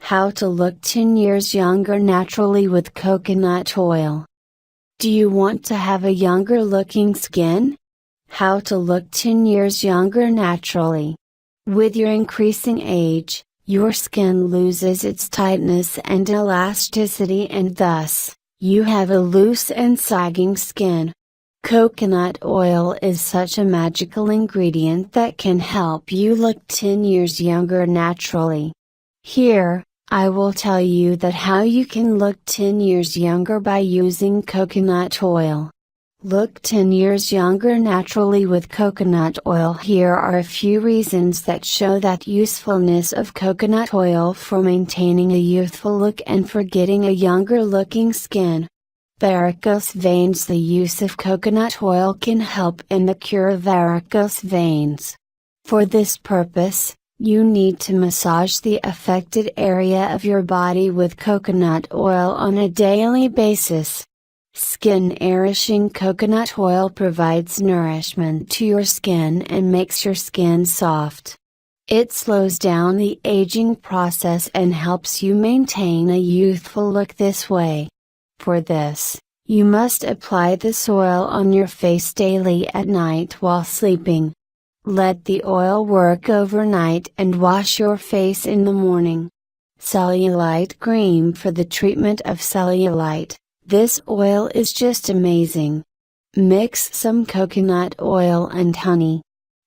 How to look 10 years younger naturally with coconut oil. Do you want to have a younger looking skin? How to look 10 years younger naturally. With your increasing age, your skin loses its tightness and elasticity, and thus, you have a loose and sagging skin. Coconut oil is such a magical ingredient that can help you look 10 years younger naturally. Here, I will tell you that how you can look 10 years younger by using coconut oil. Look 10 years younger naturally with coconut oil. Here are a few reasons that show that usefulness of coconut oil for maintaining a youthful look and for getting a younger looking skin. Varicose veins. The use of coconut oil can help in the cure of varicose veins. For this purpose, you need to massage the affected area of your body with coconut oil on a daily basis. Skin nourishing coconut oil provides nourishment to your skin and makes your skin soft. It slows down the aging process and helps you maintain a youthful look this way. For this, you must apply this oil on your face daily at night while sleeping. Let the oil work overnight and wash your face in the morning. Cellulite cream. For the treatment of cellulite, this oil is just amazing. Mix some coconut oil and honey.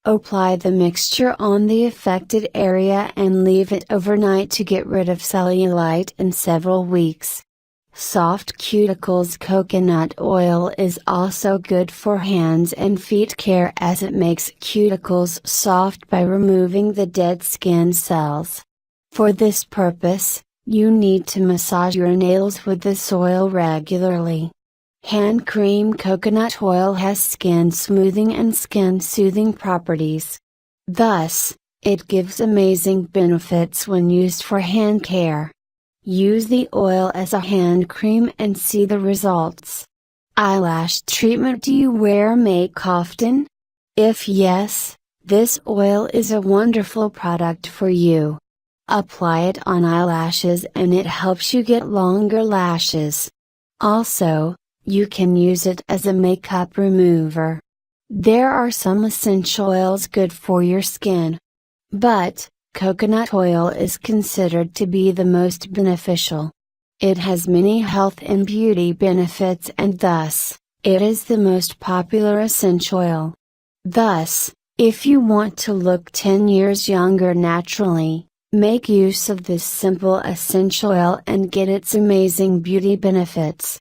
Apply the mixture on the affected area and leave it overnight to get rid of cellulite in several weeks. Soft cuticles. Coconut oil is also good for hands and feet care as it makes cuticles soft by removing the dead skin cells. For this purpose, you need to massage your nails with this oil regularly. Hand cream. Coconut oil has skin smoothing and skin soothing properties. Thus, it gives amazing benefits when used for hand care. Use the oil as a hand cream and see the results. Eyelash treatment. Do you wear makeup often? If yes, this oil is a wonderful product for you. Apply it on eyelashes and it helps you get longer lashes. Also, you can use it as a makeup remover. There are some essential oils good for your skin. But, coconut oil is considered to be the most beneficial. It has many health and beauty benefits and thus, it is the most popular essential oil. Thus, if you want to look 10 years younger naturally, make use of this simple essential oil and get its amazing beauty benefits.